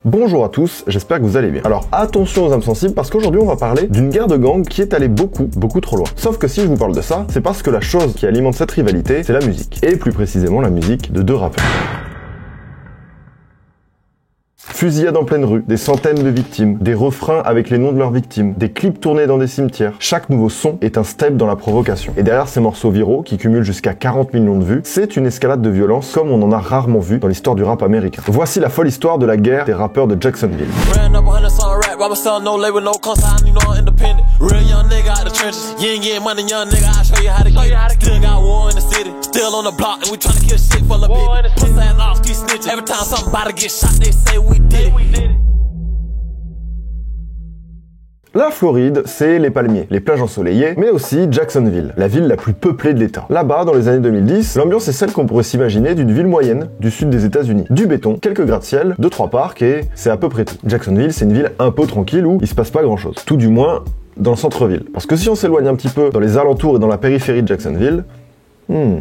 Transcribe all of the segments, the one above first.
Bonjour à tous, j'espère que vous allez bien. Alors attention aux âmes sensibles parce qu'aujourd'hui on va parler d'une guerre de gangs qui est allée beaucoup trop loin. Sauf que si je vous parle de ça, c'est parce que la chose qui alimente cette rivalité, c'est la musique. Et plus précisément la musique de deux rappeurs. Fusillades en pleine rue, des centaines de victimes, des refrains avec les noms de leurs victimes, des clips tournés dans des cimetières. Chaque nouveau son est un step dans la provocation. Et derrière ces morceaux viraux, qui cumulent jusqu'à 40 millions de vues, c'est une escalade de violence comme on en a rarement vu dans l'histoire du rap américain. Voici la folle histoire de la guerre des rappeurs de Jacksonville. La Floride, c'est les palmiers, les plages ensoleillées, mais aussi Jacksonville, la ville la plus peuplée de l'État. Là-bas, dans les années 2010, l'ambiance est celle qu'on pourrait s'imaginer d'une ville moyenne du sud des États-Unis. Du béton, quelques gratte-ciel, 2-3 parcs et c'est à peu près tout. Jacksonville, c'est une ville un peu tranquille où il se passe pas grand-chose. Tout du moins dans le centre-ville. Parce que si on s'éloigne un petit peu dans les alentours et dans la périphérie de Jacksonville,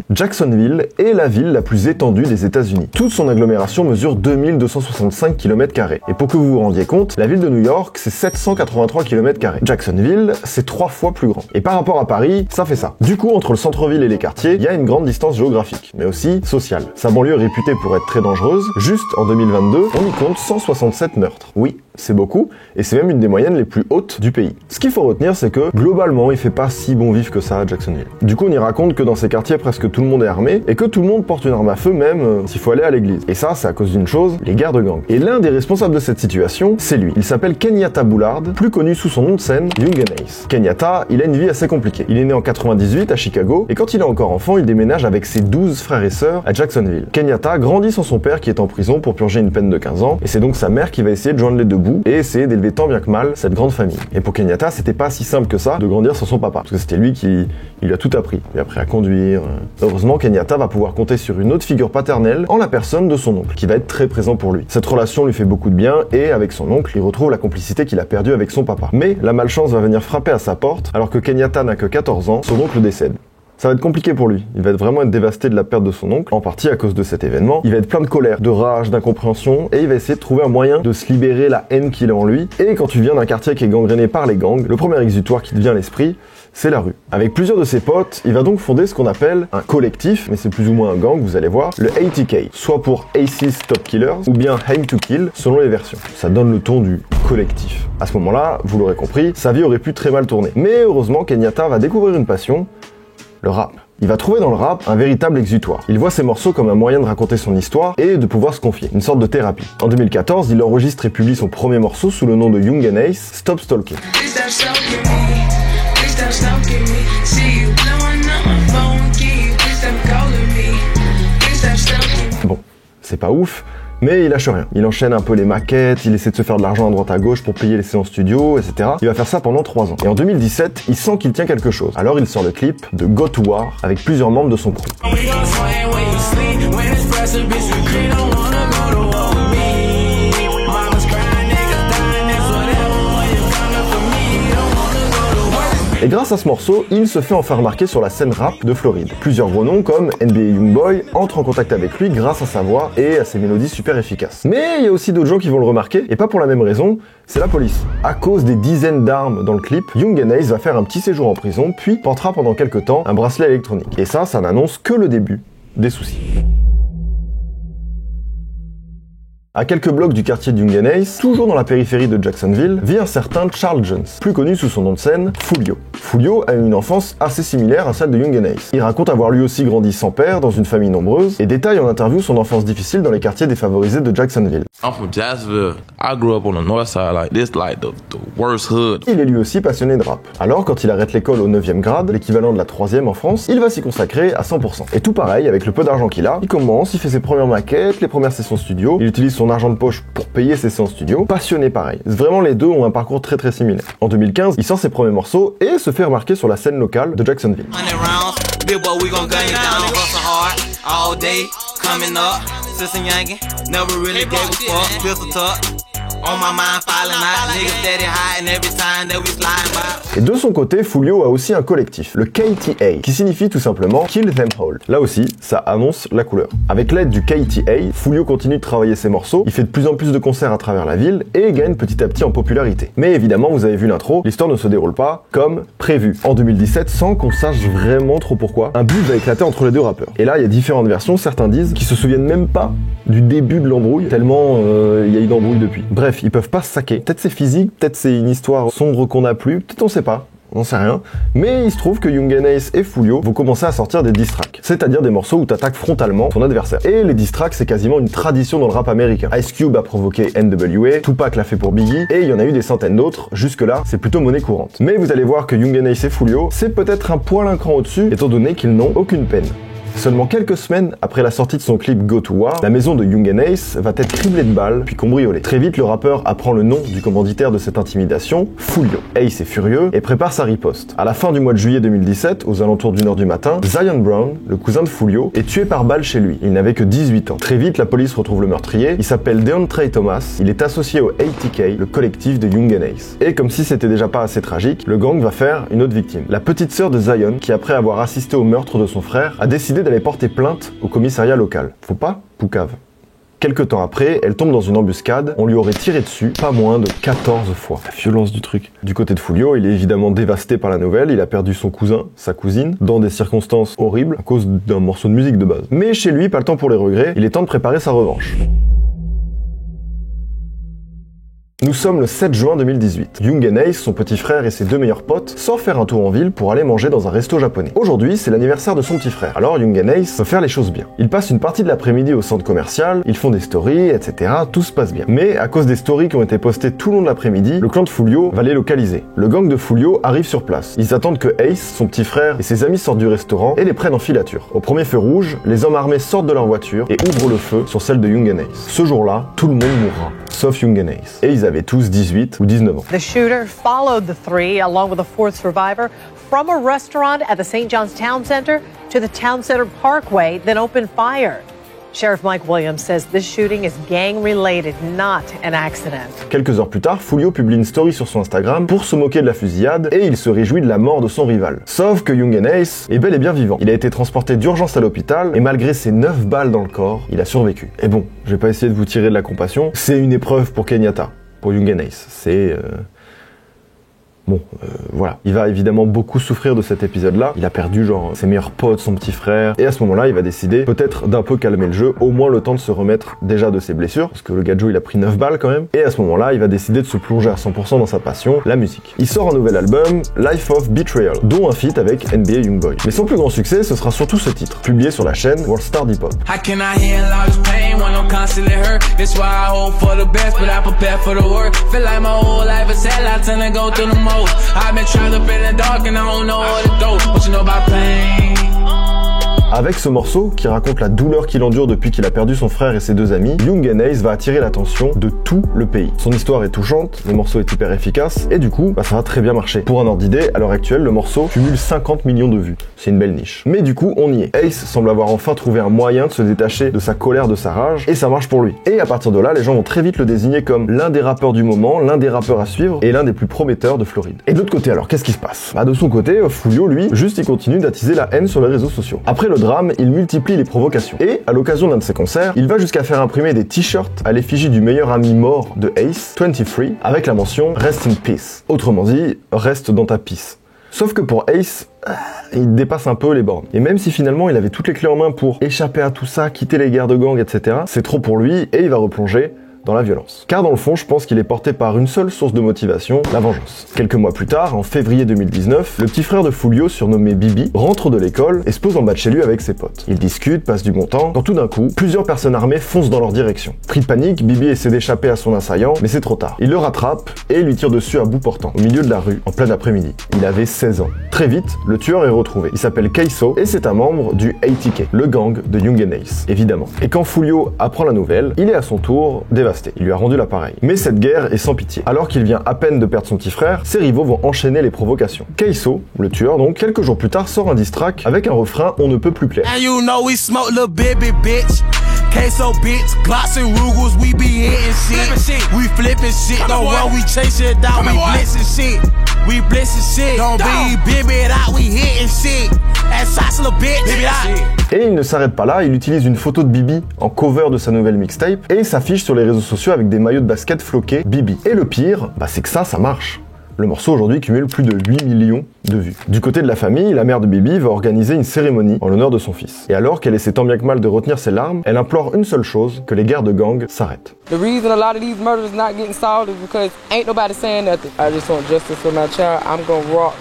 Jacksonville est la ville la plus étendue des États-Unis. Toute son agglomération mesure 2265 km². Et pour que vous vous rendiez compte, la ville de New York, c'est 783 km². Jacksonville, c'est 3 fois plus grand. Et par rapport à Paris, ça fait ça. Du coup, entre le centre-ville et les quartiers, il y a une grande distance géographique, mais aussi sociale. Sa banlieue est réputée pour être très dangereuse. Juste en 2022, on y compte 167 meurtres. Oui, c'est beaucoup, et c'est même une des moyennes les plus hautes du pays. Ce qu'il faut retenir, c'est que, globalement, il fait pas si bon vivre que ça à Jacksonville. Du coup, on y raconte que dans ces quartiers, presque tout le monde est armé, et que tout le monde porte une arme à feu même s'il faut aller à l'église. Et ça, c'est à cause d'une chose, les guerres de gangs. Et l'un des responsables de cette situation, c'est lui. Il s'appelle Kenyatta Bullard, plus connu sous son nom de scène, Young Ace. Kenyatta, il a une vie assez compliquée. Il est né en 98 à Chicago, et quand il est encore enfant, il déménage avec ses 12 frères et sœurs à Jacksonville. Kenyatta grandit sans son père qui est en prison pour purger une peine de 15 ans, et c'est donc sa mère qui va essayer de joindre les deux bouts, et essayer d'élever tant bien que mal cette grande famille. Et pour Kenyatta, c'était pas si simple que ça de grandir sans son papa, parce que c'était lui qui lui a tout appris. Il a appris à conduire. Heureusement, Kenyatta va pouvoir compter sur une autre figure paternelle en la personne de son oncle, qui va être très présent pour lui. Cette relation lui fait beaucoup de bien, et avec son oncle, il retrouve la complicité qu'il a perdue avec son papa. Mais la malchance va venir frapper à sa porte, alors que Kenyatta n'a que 14 ans, son oncle décède. Ça va être compliqué pour lui. Il va vraiment être dévasté de la perte de son oncle, en partie à cause de cet événement. Il va être plein de colère, de rage, d'incompréhension, et il va essayer de trouver un moyen de se libérer la haine qu'il a en lui. Et quand tu viens d'un quartier qui est gangréné par les gangs, le premier exutoire qui te vient à l'esprit, c'est la rue. Avec plusieurs de ses potes, il va donc fonder ce qu'on appelle un collectif, mais c'est plus ou moins un gang, vous allez voir, le ATK, soit pour Aces Top Killers, ou bien Aim to Kill, selon les versions. Ça donne le ton du collectif. À ce moment-là, vous l'aurez compris, sa vie aurait pu très mal tourner. Mais heureusement, Kenyatta va découvrir une passion, le rap. Il va trouver dans le rap un véritable exutoire. Il voit ses morceaux comme un moyen de raconter son histoire et de pouvoir se confier, une sorte de thérapie. En 2014, il enregistre et publie son premier morceau sous le nom de Young Ace, Stop Stalking. Bon, c'est pas ouf, mais il lâche rien. Il enchaîne un peu les maquettes, il essaie de se faire de l'argent à droite à gauche pour payer les séances studio, etc. Il va faire ça pendant 3 ans. Et en 2017, il sent qu'il tient quelque chose. Alors il sort le clip de Go to War avec plusieurs membres de son crew. Et grâce à ce morceau, il se fait enfin remarquer sur la scène rap de Floride. Plusieurs gros noms comme NBA Youngboy entrent en contact avec lui grâce à sa voix et à ses mélodies super efficaces. Mais il y a aussi d'autres gens qui vont le remarquer, et pas pour la même raison, c'est la police. À cause des dizaines d'armes dans le clip, Young Ace va faire un petit séjour en prison, puis portera pendant quelques temps un bracelet électronique. Et ça n'annonce que le début des soucis. À quelques blocs du quartier de Young Ace, toujours dans la périphérie de Jacksonville, vit un certain Charles Jones, plus connu sous son nom de scène, Foolio. Foolio a une enfance assez similaire à celle de Young Ace. Il raconte avoir lui aussi grandi sans père, dans une famille nombreuse, et détaille en interview son enfance difficile dans les quartiers défavorisés de Jacksonville. I'm from Jacksonville. I grew up on the north side, like this, like the worst hood. Il est lui aussi passionné de rap. Alors, quand il arrête l'école au 9e grade, l'équivalent de la 3e en France, il va s'y consacrer à 100%. Et tout pareil, avec le peu d'argent qu'il a, il commence, il fait ses premières maquettes, les premières sessions studio, il utilise son argent de poche pour payer ses séances studio. Passionné pareil. Vraiment, les deux ont un parcours très similaire. En 2015, il sort ses premiers morceaux et se fait remarquer sur la scène locale de Jacksonville. Et de son côté, Foolio a aussi un collectif, le KTA, qui signifie tout simplement Kill Them All. Là aussi, ça annonce la couleur. Avec l'aide du KTA, Foolio continue de travailler ses morceaux, il fait de plus en plus de concerts à travers la ville et gagne petit à petit en popularité. Mais évidemment, vous avez vu l'intro, l'histoire ne se déroule pas comme prévu. En 2017, sans qu'on sache vraiment trop pourquoi, un bif va éclater entre les deux rappeurs. Et là, il y a différentes versions, certains disent qu'ils se souviennent même pas du début de l'embrouille, tellement il y a eu d'embrouille depuis. Bref, ils peuvent pas se saquer. Peut-être c'est physique, peut-être c'est une histoire sombre qu'on a plus, peut-être on sait pas. On sait rien, mais il se trouve que Young Ace et Foolio vont commencer à sortir des diss tracks, c'est-à-dire des morceaux où t'attaques frontalement ton adversaire. Et les diss tracks, c'est quasiment une tradition dans le rap américain. Ice Cube a provoqué NWA, Tupac l'a fait pour Biggie, et il y en a eu des centaines d'autres. Jusque-là, c'est plutôt monnaie courante. Mais vous allez voir que Young Ace et Foolio, c'est peut-être un poil un cran au-dessus, étant donné qu'ils n'ont aucune peine. Seulement quelques semaines après la sortie de son clip Go to War, la maison de Young Ace va être criblée de balles puis cambriolée. Très vite, le rappeur apprend le nom du commanditaire de cette intimidation, Foolio. Ace est furieux et prépare sa riposte. À la fin du mois de juillet 2017, aux alentours d'1h du matin, Zion Brown, le cousin de Foolio, est tué par balle chez lui. Il n'avait que 18 ans. Très vite, la police retrouve le meurtrier. Il s'appelle Deontre Thomas. Il est associé au ATK, le collectif de Young Ace. Et comme si c'était déjà pas assez tragique, le gang va faire une autre victime. La petite sœur de Zion, qui après avoir assisté au meurtre de son frère, a décidé d'aller porter plainte au commissariat local. Faut pas, poucave. Quelque temps après, elle tombe dans une embuscade, on lui aurait tiré dessus pas moins de 14 fois. La violence du truc. Du côté de Foolio, il est évidemment dévasté par la nouvelle, il a perdu son cousin, sa cousine, dans des circonstances horribles, à cause d'un morceau de musique de base. Mais chez lui, pas le temps pour les regrets, il est temps de préparer sa revanche. Nous sommes le 7 juin 2018. Young Ace, son petit frère et ses deux meilleurs potes sortent faire un tour en ville pour aller manger dans un resto japonais. Aujourd'hui, c'est l'anniversaire de son petit frère, alors Young Ace veut faire les choses bien. Ils passent une partie de l'après-midi au centre commercial, ils font des stories, etc. Tout se passe bien. Mais à cause des stories qui ont été postées tout le long de l'après-midi, le clan de Foolio va les localiser. Le gang de Foolio arrive sur place. Ils attendent que Ace, son petit frère et ses amis sortent du restaurant et les prennent en filature. Au premier feu rouge, les hommes armés sortent de leur voiture et ouvrent le feu sur celle de Young Ace. Ce jour-là, tout le monde mourra, sauf Young Ace. Et ils avaient tous 18 ou 19 ans. The shooter followed the three, along with a fourth survivor, from a restaurant at the St. John's Town Center to the Town Center Parkway, then opened fire. Sheriff Mike Williams says this shooting is gang-related, not an accident. Quelques heures plus tard, Foolio publie une story sur son Instagram pour se moquer de la fusillade et il se réjouit de la mort de son rival. Sauf que Young Ace est bel et bien vivant. Il a été transporté d'urgence à l'hôpital et malgré ses 9 balles dans le corps, il a survécu. Et bon, je vais pas essayer de vous tirer de la compassion, c'est une épreuve pour Kenyatta, pour Young Ace. C'est... voilà. Il va évidemment beaucoup souffrir de cet épisode-là. Il a perdu genre ses meilleurs potes, son petit frère. Et à ce moment-là, il va décider peut-être d'un peu calmer le jeu, au moins le temps de se remettre déjà de ses blessures, parce que le Gadjo il a pris 9 balles quand même. Et à ce moment-là, il va décider de se plonger à 100% dans sa passion, la musique. Il sort un nouvel album, Life of Betrayal, dont un feat avec NBA Youngboy. Mais son plus grand succès, ce sera surtout ce titre, publié sur la chaîne World Star Hip Hop. I've been trapped up in the dark and I don't know what to do. What you know about pain? Avec ce morceau, qui raconte la douleur qu'il endure depuis qu'il a perdu son frère et ses deux amis, Young Ace va attirer l'attention de tout le pays. Son histoire est touchante, le morceau est hyper efficace, et du coup, ça va très bien marcher. Pour un ordre d'idée, à l'heure actuelle, le morceau cumule 50 millions de vues. C'est une belle niche. Mais du coup, on y est. Ace semble avoir enfin trouvé un moyen de se détacher de sa colère, de sa rage, et ça marche pour lui. Et à partir de là, les gens vont très vite le désigner comme l'un des rappeurs du moment, l'un des rappeurs à suivre, et l'un des plus prometteurs de Floride. Et de l'autre côté, alors, qu'est-ce qui se passe? De son côté, Foolio, lui, juste il continue d'attiser la haine sur les réseaux sociaux. Après le drame, il multiplie les provocations. Et, à l'occasion d'un de ses concerts, il va jusqu'à faire imprimer des t-shirts à l'effigie du meilleur ami mort de Ace, 23, avec la mention « Rest in peace ». Autrement dit, reste dans ta peace. Sauf que pour Ace, il dépasse un peu les bornes. Et même si finalement il avait toutes les clés en main pour échapper à tout ça, quitter les guerres de gang, etc., c'est trop pour lui et il va replonger dans la violence. Car dans le fond, je pense qu'il est porté par une seule source de motivation, la vengeance. Quelques mois plus tard, en février 2019, le petit frère de Foolio, surnommé Bibi, rentre de l'école et se pose en bas de chez lui avec ses potes. Ils discutent, passent du bon temps, quand tout d'un coup, plusieurs personnes armées foncent dans leur direction. Pris de panique, Bibi essaie d'échapper à son assaillant, mais c'est trop tard. Il le rattrape et lui tire dessus à bout portant, au milieu de la rue, en plein après-midi. Il avait 16 ans. Très vite, le tueur est retrouvé. Il s'appelle Keiso et c'est un membre du ATK, le gang de Young Ace, évidemment. Et quand Foolio apprend la nouvelle, il est à son tour dévasté. Il lui a rendu l'appareil. Mais cette guerre est sans pitié. Alors qu'il vient à peine de perdre son petit frère, ses rivaux vont enchaîner les provocations. Keiso, le tueur donc, quelques jours plus tard sort un diss track avec un refrain on ne peut plus clair. Queso bitch, Glocks and Rugers, we be hitting shit. We flipping shit, don't run, we chase it down, we blitzing shit. We blitzing shit, don't be bib it out, we hitting shit. And shots little bitch, bib it out. Et il ne s'arrête pas là, il utilise une photo de Bibi en cover de sa nouvelle mixtape et s'affiche sur les réseaux sociaux avec des maillots de basket floqués Bibi. Et le pire, c'est que ça marche. Le morceau aujourd'hui cumule plus de 8 millions de vues. Du côté de la famille, la mère de Bibi va organiser une cérémonie en l'honneur de son fils. Et alors qu'elle essaie tant bien que mal de retenir ses larmes, elle implore une seule chose, que les guerres de gang s'arrêtent. The reason a lot of these murders not getting solved is because ain't nobody saying nothing. I just want justice for my child. I'm gonna rock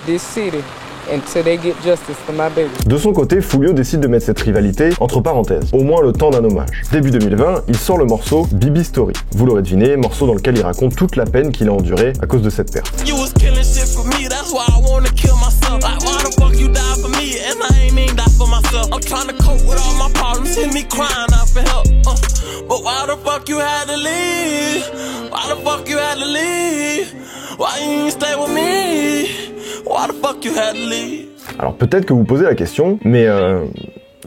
this city until they get justice for my baby. De son côté, Foolio décide de mettre cette rivalité entre parenthèses, au moins le temps d'un hommage. Début 2020, il sort le morceau Bibi Story. Vous l'aurez deviné, morceau dans lequel il raconte toute la peine qu'il a endurée à cause de cette perte. Alors peut-être que vous posez la question, mais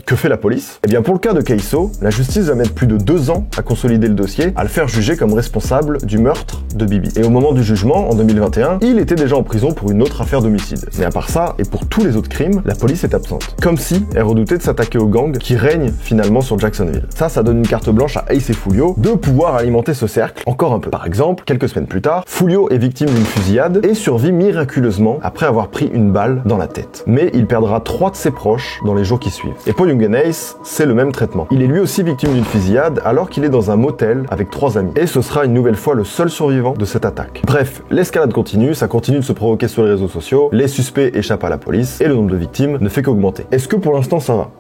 que fait la police? Eh bien pour le cas de Queso, la justice va mettre plus de 2 ans à consolider le dossier, à le faire juger comme responsable du meurtre de Bibi. Et au moment du jugement, en 2021, il était déjà en prison pour une autre affaire d'homicide. Mais à part ça, et pour tous les autres crimes, la police est absente. Comme si elle redoutait de s'attaquer aux gangs qui règnent finalement sur Jacksonville. Ça donne une carte blanche à Ace et Foolio de pouvoir alimenter ce cercle encore un peu. Par exemple, quelques semaines plus tard, Foolio est victime d'une fusillade et survit miraculeusement après avoir pris une balle dans la tête. Mais il perdra 3 de ses proches dans les jours qui suivent. Et pour Young & Ace, c'est le même traitement. Il est lui aussi victime d'une fusillade alors qu'il est dans un motel avec 3 amis. Et ce sera une nouvelle fois le seul survivant de cette attaque. Bref, l'escalade continue, ça continue de se provoquer sur les réseaux sociaux, les suspects échappent à la police et le nombre de victimes ne fait qu'augmenter. Est-ce que pour l'instant ça va?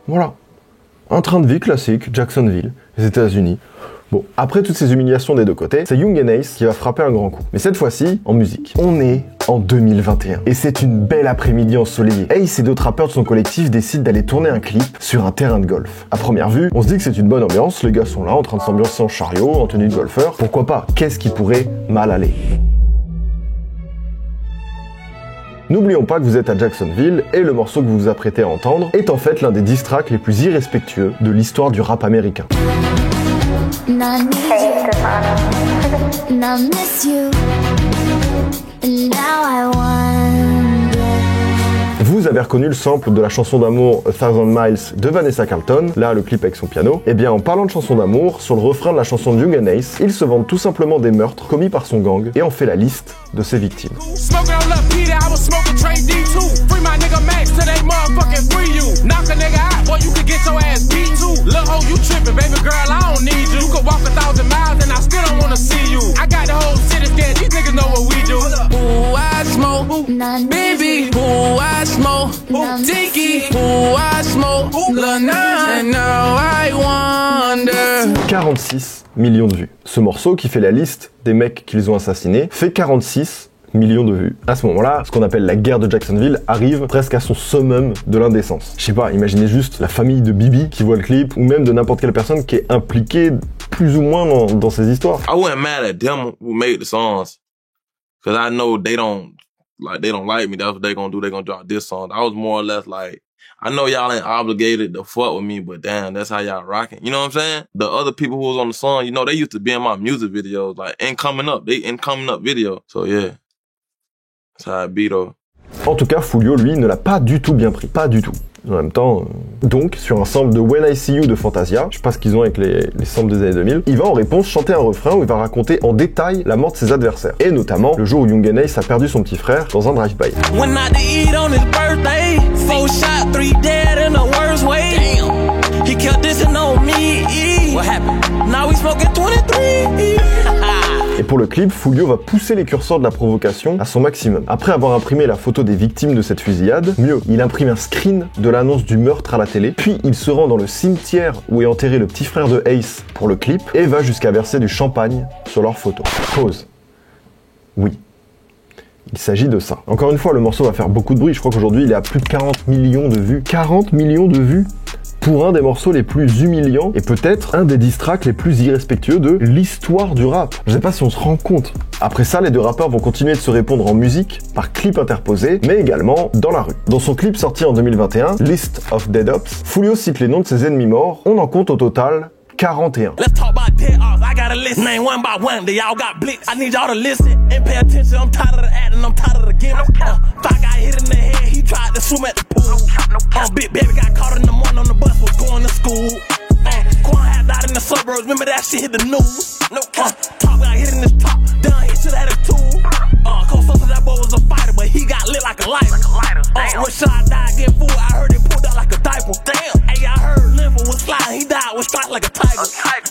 Voilà. Un train de vie classique, Jacksonville, les États-Unis. Bon, après toutes ces humiliations des deux côtés, c'est Young & Ace qui va frapper un grand coup. Mais cette fois-ci, en musique. On est en 2021. Et c'est une belle après-midi ensoleillée. Ace et d'autres rappeurs de son collectif décident d'aller tourner un clip sur un terrain de golf. À première vue, on se dit que c'est une bonne ambiance, les gars sont là en train de s'ambiancer en chariot, en tenue de golfeur. Pourquoi pas? Qu'est-ce qui pourrait mal aller? N'oublions pas que vous êtes à Jacksonville et le morceau que vous vous apprêtez à entendre est en fait l'un des diss tracks les plus irrespectueux de l'histoire du rap américain. Vous avez reconnu le sample de la chanson d'amour A Thousand Miles de Vanessa Carlton, là le clip avec son piano. Et bien en parlant de chanson d'amour, sur le refrain de la chanson de Young & Ace, ils se vendent tout simplement des meurtres commis par son gang et en fait la liste de ses victimes. Baby, who I smoke, Tiki, who I smoke, and now I wonder. 46 millions de vues. Ce morceau, qui fait la liste des mecs qu'ils ont assassinés, fait 46 millions de vues. À ce moment-là, ce qu'on appelle la guerre de Jacksonville arrive presque à son summum de l'indécence. Je sais pas, imaginez juste la famille de Bibi qui voit le clip, ou même de n'importe quelle personne qui est impliquée plus ou moins dans ces histoires. I wasn't mad at them who made the songs, cause I know they don't like me. That's what they gonna do. They gonna drop this song. I was more or less like, I know y'all ain't obligated to fuck with me, but damn, that's how y'all rocking. You know what I'm saying? The other people who was on the song, you know, they used to be in my music videos, like in coming up video. So yeah, that's how it be though. En tout cas, Foolio, lui, ne l'a pas du tout bien pris. Pas du tout. En même temps, donc, sur un sample de When I See You de Fantasia, je sais pas ce qu'ils ont avec les samples des années 2000, il va en réponse chanter un refrain où il va raconter en détail la mort de ses adversaires. Et notamment, le jour où Young & Ace a perdu son petit frère dans un drive-by. Et pour le clip, Foolio va pousser les curseurs de la provocation à son maximum. Après avoir imprimé la photo des victimes de cette fusillade, mieux, il imprime un screen de l'annonce du meurtre à la télé, puis il se rend dans le cimetière où est enterré le petit frère de Ace pour le clip, et va jusqu'à verser du champagne sur leur photo. Pause. Oui. Il s'agit de ça. Encore une fois, le morceau va faire beaucoup de bruit, je crois qu'aujourd'hui il est à plus de 40 millions de vues. 40 millions de vues pour un des morceaux les plus humiliants et peut-être un des diss tracks les plus irrespectueux de l'histoire du rap. Je sais pas si on se rend compte. Après ça, les deux rappeurs vont continuer de se répondre en musique, par clip interposé, mais également dans la rue. Dans son clip sorti en 2021, List of Dead Ops, Foolio cite les noms de ses ennemis morts. On en compte au total 41. Let's talk about dead ops. I got a list, name one by one. They all got blitz. I need y'all to listen and pay attention. I'm tired of the acting, I'm tired of the game. Thought got hit in the head, he tried to swim at the pool. Big baby got caught in the morning on the bus, was going to school. Quan had died in the suburbs, remember that shit hit the news. Top got hit in his top, done he should have had a tool. Cause some of that boy was a fighter, but he got lit like a lighter. When shot died, get fooled, I heard it pulled out like a diaper. Damn. Hey, I heard Linford was flying, he died with strike like a tiger.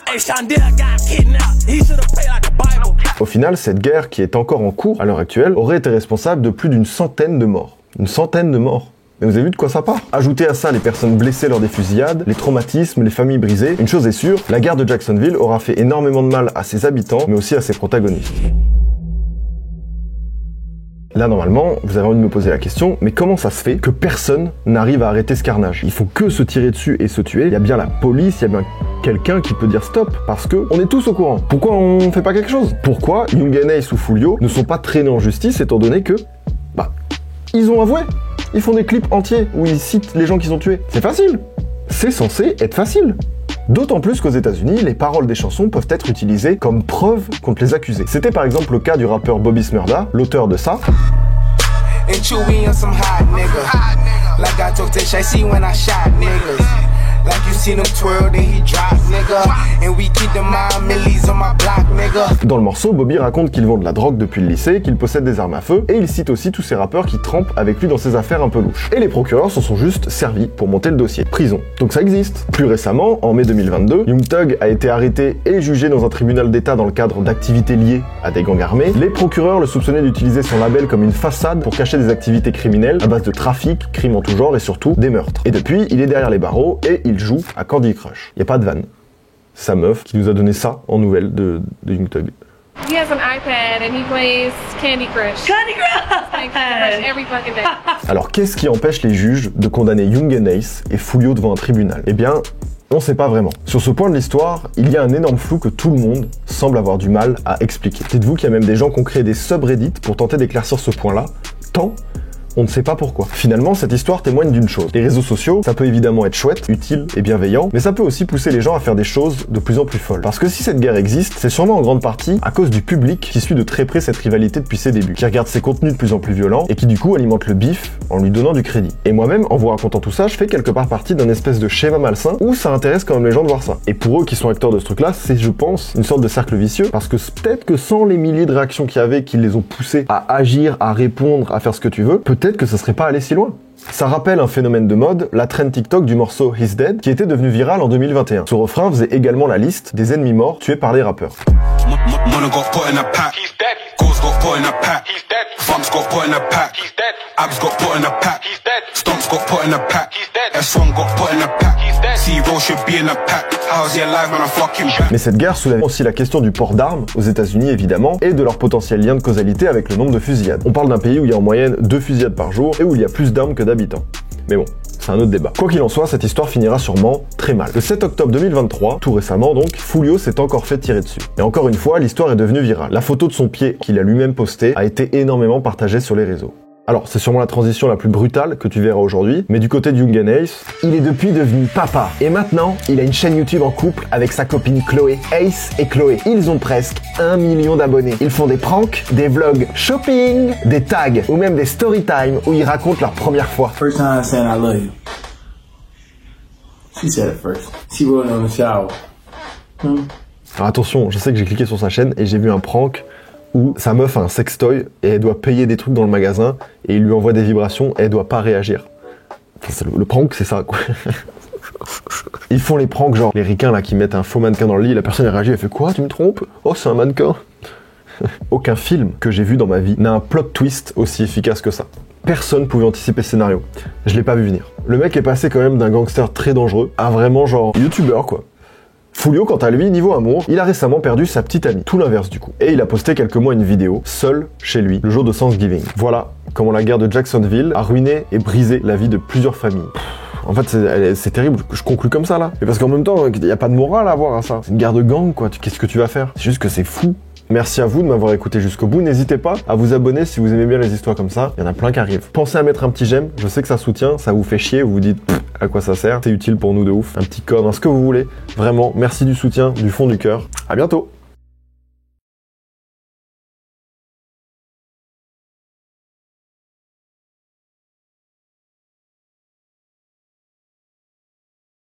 Hey, Shondell got kidnapped, he should have paid like a Bible. Au final, cette guerre, qui est encore en cours à l'heure actuelle, aurait été responsable de plus d'une centaine de morts. Une centaine de morts. Mais vous avez vu de quoi ça part? Ajoutez à ça les personnes blessées lors des fusillades, les traumatismes, les familles brisées. Une chose est sûre, la guerre de Jacksonville aura fait énormément de mal à ses habitants, mais aussi à ses protagonistes. Là, normalement, vous avez envie de me poser la question, mais comment ça se fait que personne n'arrive à arrêter ce carnage? Il faut que se tirer dessus et se tuer. Il y a bien la police, il y a bien quelqu'un qui peut dire stop, parce que on est tous au courant. Pourquoi on fait pas quelque chose? Pourquoi Young and Ace ou Foolio ne sont pas traînés en justice, étant donné que, ils ont avoué. Ils font des clips entiers où ils citent les gens qu'ils ont tués. C'est facile. C'est censé être facile. D'autant plus qu'aux États-Unis, les paroles des chansons peuvent être utilisées comme preuve contre les accusés. C'était par exemple le cas du rappeur Bobby Shmurda, l'auteur de ça. Like you seen him twirl, then he drop, nigga. And we keep the mind millies on my block, nigga. Dans le morceau, Bobby raconte qu'il vend de la drogue depuis le lycée, qu'il possède des armes à feu, et il cite aussi tous ces rappeurs qui trempent avec lui dans ses affaires un peu louches. Et les procureurs s'en sont juste servis pour monter le dossier. Prison. Donc ça existe. Plus récemment, en mai 2022, Young Thug a été arrêté et jugé dans un tribunal d'État dans le cadre d'activités liées à des gangs armés. Les procureurs le soupçonnaient d'utiliser son label comme une façade pour cacher des activités criminelles à base de trafic, crimes en tout genre et surtout des meurtres. Et depuis, il est derrière les barreaux et il joue à Candy Crush. Y a pas de vanne. Sa meuf qui nous a donné ça en nouvelle de Young Thug. He has an iPad and he plays Candy Crush. Candy Crush every fucking day. Alors qu'est-ce qui empêche les juges de condamner Young and Ace et Foolio devant un tribunal? Eh bien, on sait pas vraiment. Sur ce point de l'histoire, il y a un énorme flou que tout le monde semble avoir du mal à expliquer. Dites-vous qu'il y a même des gens qui ont créé des subreddits pour tenter d'éclaircir ce point-là, tant on ne sait pas pourquoi. Finalement, cette histoire témoigne d'une chose. Les réseaux sociaux, ça peut évidemment être chouette, utile et bienveillant, mais ça peut aussi pousser les gens à faire des choses de plus en plus folles. Parce que si cette guerre existe, c'est sûrement en grande partie à cause du public qui suit de très près cette rivalité depuis ses débuts, qui regarde ses contenus de plus en plus violents et qui du coup alimente le bif en lui donnant du crédit. Et moi-même, en vous racontant tout ça, je fais quelque part partie d'un espèce de schéma malsain où ça intéresse quand même les gens de voir ça. Et pour eux qui sont acteurs de ce truc-là, c'est, je pense, une sorte de cercle vicieux, parce que peut-être que sans les milliers de réactions qu'il y avait qui les ont poussés à agir, à répondre, à faire ce que tu veux, peut-être que ça serait pas allé si loin. Ça rappelle un phénomène de mode, la trend TikTok du morceau He's Dead, qui était devenu viral en 2021. Ce refrain faisait également la liste des ennemis morts tués par les rappeurs. Mais cette guerre soulève aussi la question du port d'armes aux États-Unis évidemment et de leur potentiel lien de causalité avec le nombre de fusillades. On parle d'un pays où il y a en moyenne 2 fusillades par jour et où il y a plus d'armes que d'habitants. Mais bon, c'est un autre débat. Quoi qu'il en soit, cette histoire finira sûrement très mal. Le 7 octobre 2023, tout récemment donc, Foolio s'est encore fait tirer dessus. Et encore une fois, l'histoire est devenue virale. La photo de son pied qu'il a lui-même postée a été énormément partagée sur les réseaux. Alors, c'est sûrement la transition la plus brutale que tu verras aujourd'hui, mais du côté de Young and Ace, il est depuis devenu papa. Et maintenant, il a une chaîne YouTube en couple avec sa copine Chloé. Ace et Chloé, ils ont presque 1 million d'abonnés. Ils font des pranks, des vlogs shopping, des tags, ou même des story time où ils racontent leur première fois. First time saying I love you. She said it first. She wrote it on the shower. Alors attention, je sais que j'ai cliqué sur sa chaîne et j'ai vu un prank où sa meuf a un sextoy et elle doit payer des trucs dans le magasin et il lui envoie des vibrations et elle doit pas réagir. Enfin, le prank, c'est ça, quoi. Ils font les pranks, genre les ricains là qui mettent un faux mannequin dans le lit, la personne elle réagit, elle fait quoi, tu me trompes? Oh, c'est un mannequin. Aucun film que j'ai vu dans ma vie n'a un plot twist aussi efficace que ça. Personne pouvait anticiper ce scénario. Je l'ai pas vu venir. Le mec est passé quand même d'un gangster très dangereux à vraiment genre youtubeur, quoi. Foolio, quant à lui, niveau amour, il a récemment perdu sa petite amie, tout l'inverse du coup. Et il a posté quelques mois une vidéo, seul, chez lui, le jour de Thanksgiving. Voilà comment la guerre de Jacksonville a ruiné et brisé la vie de plusieurs familles. En fait, c'est terrible. Je conclue comme ça, là. Mais parce qu'en même temps, il n'y a pas de morale à avoir à ça. C'est une guerre de gang, quoi. Qu'est-ce que tu vas faire? C'est juste que c'est fou. Merci à vous de m'avoir écouté jusqu'au bout. N'hésitez pas à vous abonner si vous aimez bien les histoires comme ça. Il y en a plein qui arrivent. Pensez à mettre un petit j'aime. Je sais que ça soutient, ça vous fait chier. Vous vous dites à quoi ça sert. C'est utile pour nous de ouf. Un petit com, ce que vous voulez. Vraiment, merci du soutien, du fond du cœur. À bientôt.